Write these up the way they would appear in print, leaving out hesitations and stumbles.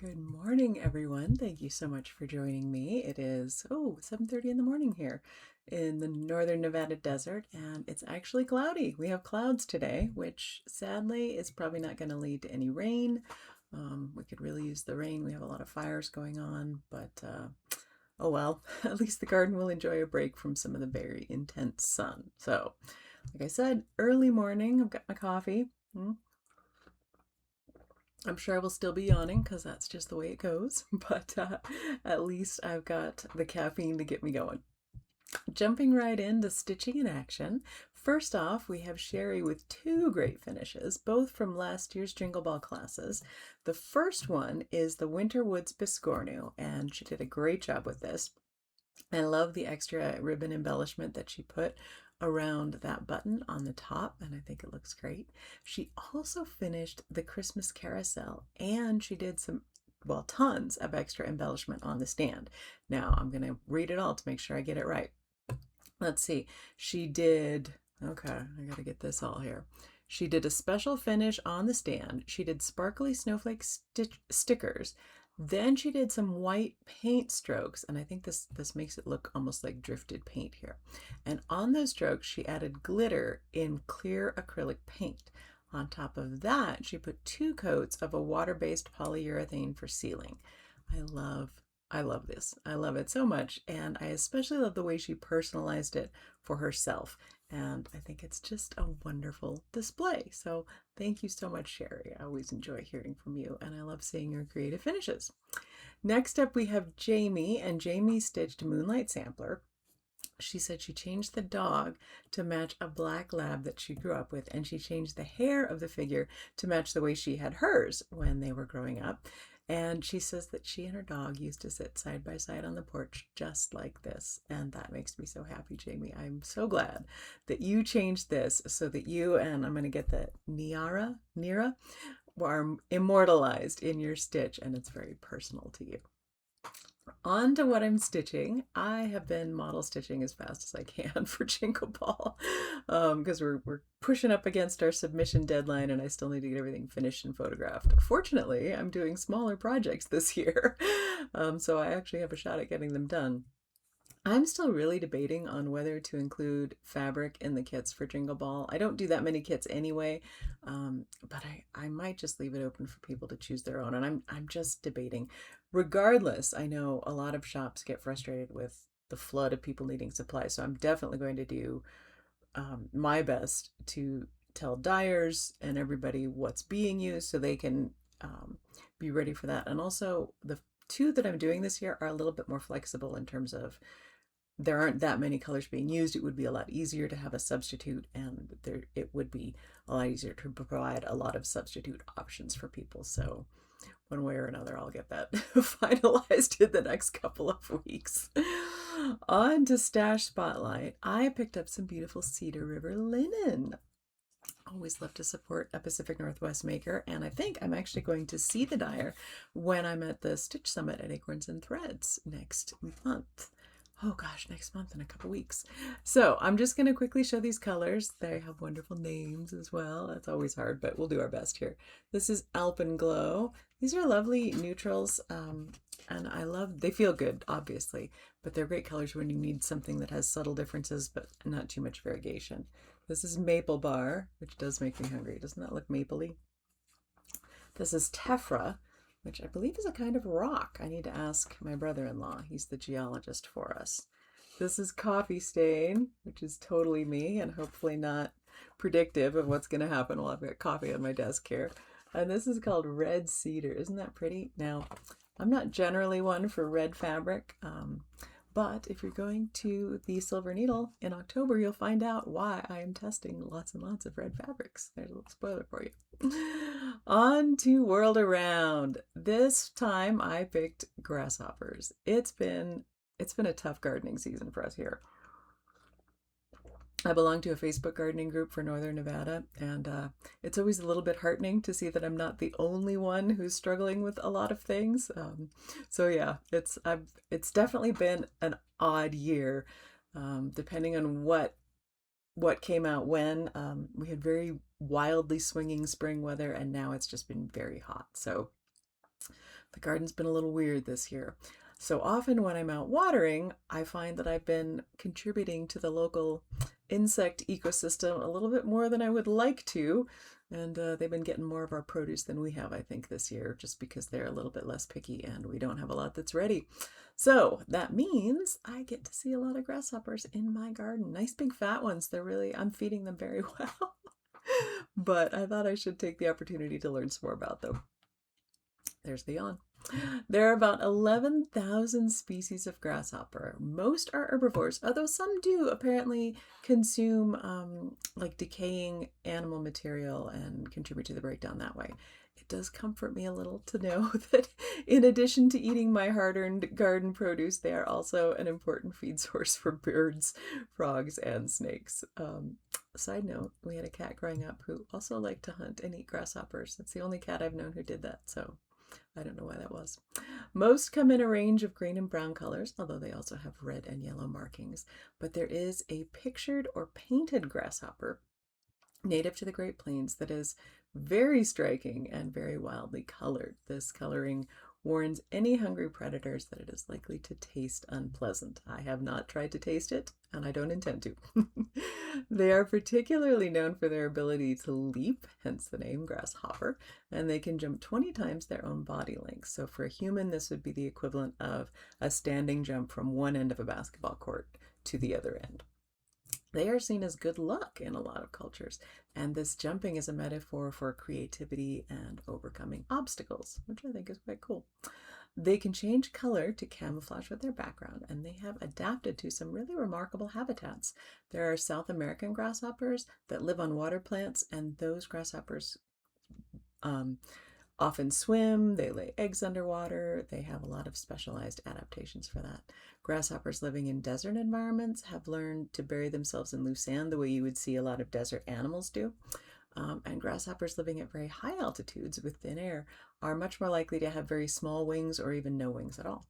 Good morning, everyone. Thank you so much for joining me. It is 7:30 in the morning here in the northern Nevada desert, and it's actually cloudy. We have clouds today, which sadly is probably not going to lead to any rain. We could really use the rain. We have a lot of fires going on, but oh well, at least the garden will enjoy a break from some of the very intense sun. So, like I said, early morning, I've got my coffee. I'm sure I will still be yawning because that's just the way it goes, but at least I've got the caffeine to get me going. Jumping right into stitching in action. First off, we have Sherry with two great finishes, both from last year's Jingle Ball classes. The first one is the Winter Woods Biscornu, and she did a great job with this. I love the extra ribbon embellishment that she put around that button on the top, and I think it looks great. She also finished the Christmas carousel, and she did tons of extra embellishment on the stand. Now I'm going to read it all to make sure I get it right. Let's see. She did, okay, I got to get this all here. She did a special finish on the stand. She did sparkly snowflake stickers. Then she did some white paint strokes, and I think this makes it look almost like drifted paint here. And on those strokes, she added glitter in clear acrylic paint. On top of that, she put 2 coats of a water-based polyurethane for sealing. I love this. I love it so much, and I especially love the way she personalized it for herself. And I think it's just a wonderful display. So thank you so much, Sherry. I always enjoy hearing from you, and I love seeing your creative finishes. Next up, we have Jamie, and Jamie stitched Moonlight Sampler. She said she changed the dog to match a black lab that she grew up with, and she changed the hair of the figure to match the way she had hers when they were growing up. And she says that she and her dog used to sit side by side on the porch just like this. And that makes me so happy, Jamie. I'm so glad that you changed this so that you and I'm going to get the Nira are immortalized in your stitch, and it's very personal to you. On to what I'm stitching. I have been model stitching as fast as I can for Jingle Ball because we're pushing up against our submission deadline, and I still need to get everything finished and photographed. Fortunately, I'm doing smaller projects this year, so I actually have a shot at getting them done. I'm still really debating on whether to include fabric in the kits for Jingle Ball. I don't do that many kits anyway, but I might just leave it open for people to choose their own, and I'm just debating. Regardless, I know a lot of shops get frustrated with the flood of people needing supplies, so I'm definitely going to do my best to tell dyers and everybody what's being used so they can be ready for that. And also, the 2 that I'm doing this year are a little bit more flexible in terms of there aren't that many colors being used. It would be a lot easier to have a substitute, and it would be a lot easier to provide a lot of substitute options for people. So one way or another, I'll get that finalized in the next couple of weeks. On to Stash Spotlight. I picked up some beautiful Cedar River linen. Always love to support a Pacific Northwest maker, and I think I'm actually going to see the dyer when I'm at the Stitch Summit at Acorns and Threads next month. Oh gosh, next month in a couple weeks. So I'm just going to quickly show these colors. They have wonderful names as well. That's always hard, but we'll do our best here. This is Alpenglow. These are lovely neutrals, and they feel good, obviously, but they're great colors when you need something that has subtle differences, but not too much variegation. This is Maple Bar, which does make me hungry. Doesn't that look mapley? This is Tephra, which I believe is a kind of rock. I need to ask my brother-in-law. He's the geologist for us. This is Coffee Stain, which is totally me and hopefully not predictive of what's going to happen while I've got coffee on my desk here. And this is called Red Cedar. Isn't that pretty? Now, I'm not generally one for red fabric, but if you're going to the Silver Needle in October, you'll find out why I am testing lots and lots of red fabrics. There's a little spoiler for you. On to World Around. This time I picked Grasshoppers. It's been a tough gardening season for us here. I belong to a Facebook gardening group for Northern Nevada, and it's always a little bit heartening to see that I'm not the only one who's struggling with a lot of things. So yeah, it's definitely been an odd year, depending on what came out when. We had very wildly swinging spring weather, and now it's just been very hot. So The garden's been a little weird this year. So often when I'm out watering, I find that I've been contributing to the local insect ecosystem a little bit more than I would like to. And they've been getting more of our produce than we have, I think, this year, just because they're a little bit less picky and we don't have a lot that's ready. So that means I get to see a lot of grasshoppers in my garden. Nice big fat ones. I'm feeding them very well. But I thought I should take the opportunity to learn some more about them. There's the yawn. There are about 11,000 species of grasshopper. Most are herbivores, although some do apparently consume like decaying animal material and contribute to the breakdown that way. It does comfort me a little to know that in addition to eating my hard-earned garden produce, they are also an important feed source for birds, frogs, and snakes. Side note, we had a cat growing up who also liked to hunt and eat grasshoppers. That's the only cat I've known who did that, so I don't know why that was. Most come in a range of green and brown colors, although they also have red and yellow markings. But there is a pictured or painted grasshopper native to the Great Plains that is very striking and very wildly colored. This coloring warns any hungry predators that it is likely to taste unpleasant. I have not tried to taste it, and I don't intend to. They are particularly known for their ability to leap, hence the name grasshopper, and they can jump 20 times their own body length. So for a human, this would be the equivalent of a standing jump from one end of a basketball court to the other end. They are seen as good luck in a lot of cultures, and this jumping is a metaphor for creativity and overcoming obstacles, which I think is quite cool. They can change color to camouflage with their background, and they have adapted to some really remarkable habitats. There are South American grasshoppers that live on water plants, and those grasshoppers often swim, they lay eggs underwater, they have a lot of specialized adaptations for that. Grasshoppers living in desert environments have learned to bury themselves in loose sand the way you would see a lot of desert animals do. And grasshoppers living at very high altitudes with thin air are much more likely to have very small wings or even no wings at all.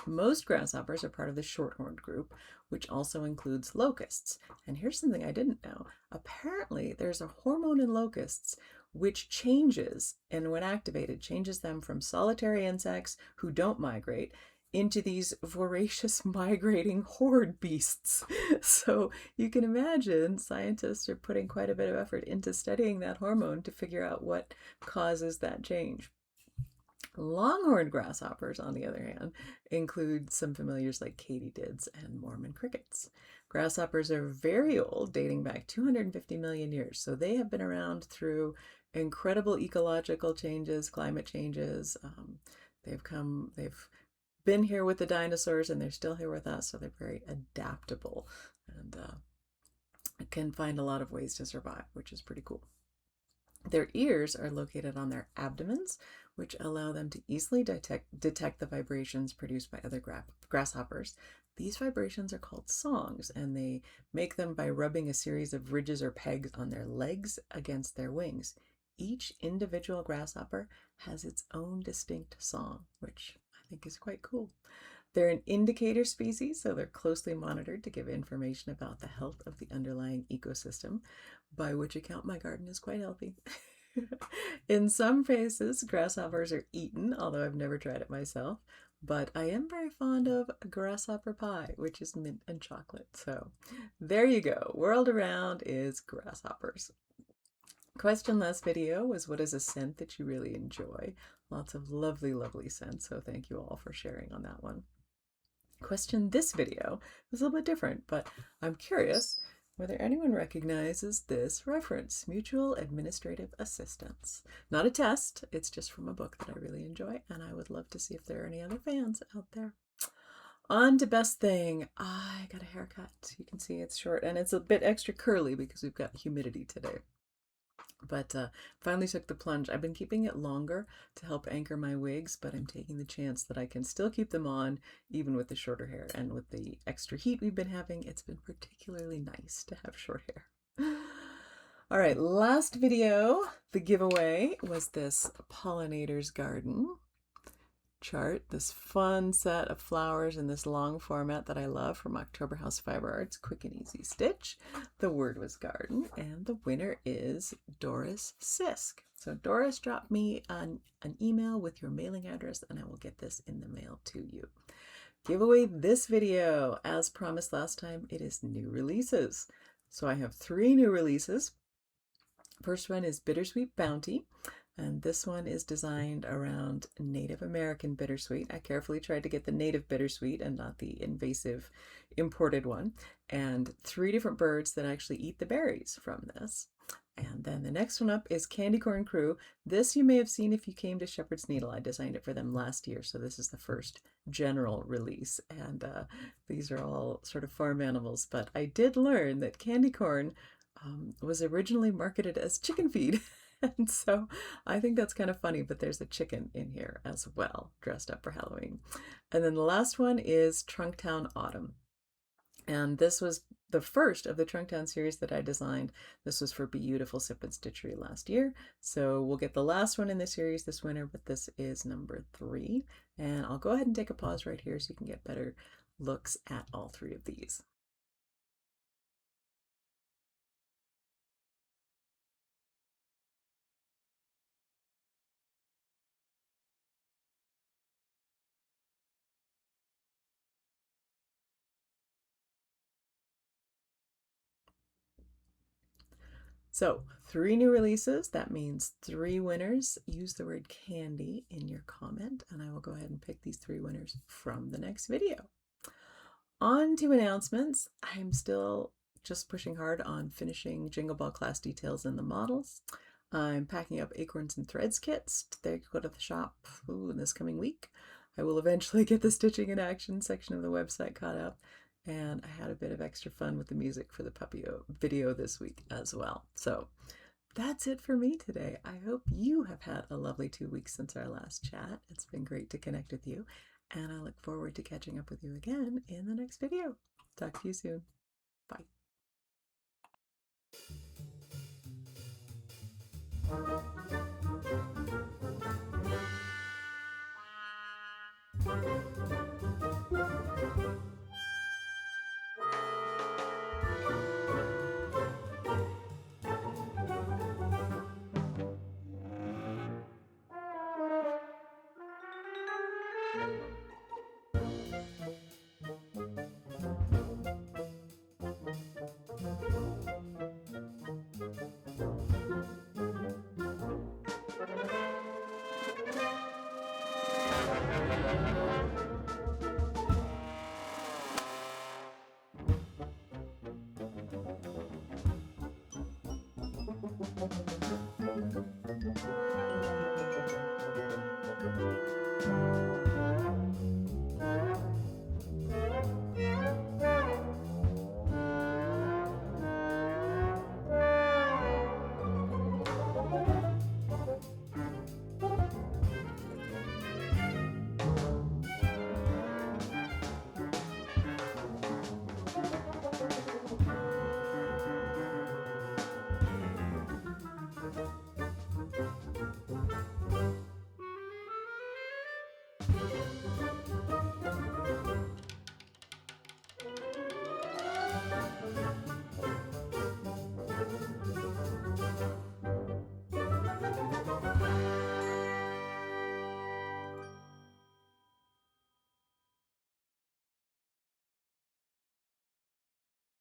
Most grasshoppers are part of the shorthorned group, which also includes locusts. And here's something I didn't know. Apparently, there's a hormone in locusts which changes, and when activated, changes them from solitary insects who don't migrate into these voracious migrating horde beasts. So you can imagine scientists are putting quite a bit of effort into studying that hormone to figure out what causes that change. Longhorned grasshoppers, on the other hand, include some familiars like katydids and Mormon crickets. Grasshoppers are very old, dating back 250 million years, so they have been around through incredible ecological changes, climate changes. They've been here with the dinosaurs and they're still here with us, so they're very adaptable and can find a lot of ways to survive, which is pretty cool. Their ears are located on their abdomens, which allow them to easily detect the vibrations produced by other grasshoppers. These vibrations are called songs, and they make them by rubbing a series of ridges or pegs on their legs against their wings. Each individual grasshopper has its own distinct song, which I think is quite cool. They're an indicator species, so they're closely monitored to give information about the health of the underlying ecosystem, by which account my garden is quite healthy. In some places, grasshoppers are eaten, although I've never tried it myself, but I am very fond of grasshopper pie, which is mint and chocolate. So there you go. World around is grasshoppers. Question last video was, what is a scent that you really enjoy? Lots of lovely, lovely scents, so thank you all for sharing on that one. Question this video is a little bit different, but I'm curious whether anyone recognizes this reference, mutual administrative assistance. Not a test, it's just from a book that I really enjoy, and I would love to see if there are any other fans out there. On to best thing. I got a haircut. You can see it's short, and it's a bit extra curly because we've got humidity today. But finally took the plunge. I've been keeping it longer to help anchor my wigs, but I'm taking the chance that I can still keep them on even with the shorter hair. And with the extra heat we've been having, it's been particularly nice to have short hair. All right, last video, the giveaway was this Pollinator's Garden chart, this fun set of flowers in this long format that I love from October House Fiber Arts, quick and easy stitch. The word was garden, and the winner is Doris Sisk. So Doris, drop me an email with your mailing address and I will get this in the mail to you. Giveaway this video. As promised last time, it is new releases. So I have 3 new releases. First one is Bittersweet Bounty, and this one is designed around Native American bittersweet. I carefully tried to get the native bittersweet and not the invasive imported one, and 3 different birds that actually eat the berries from this. And then the next one up is Candy Corn Crew. This you may have seen if you came to Shepherd's Needle. I designed it for them last year, so this is the first general release. And these are all sort of farm animals, but I did learn that candy corn was originally marketed as chicken feed. And so I think that's kind of funny, but there's a chicken in here as well, dressed up for Halloween. And then the last one is Trunktown Autumn. And this was the first of the Trunktown series that I designed. This was for Beautiful Sip and Stitchery last year. So we'll get the last one in the series this winter, but this is number 3. And I'll go ahead and take a pause right here so you can get better looks at all 3 of these. So 3 new releases, that means 3 winners. Use the word candy in your comment, and I will go ahead and pick these 3 winners from the next video. On to announcements. I'm still just pushing hard on finishing Jingle Ball class details in the models. I'm packing up acorns and threads kits. They go to the shop this coming week. I will eventually get the stitching in action section of the website caught up. And I had a bit of extra fun with the music for the puppy video this week as well. So that's it for me today. I hope you have had a lovely 2 weeks since our last chat. It's been great to connect with you, and I look forward to catching up with you again in the next video. Talk to you soon. Bye.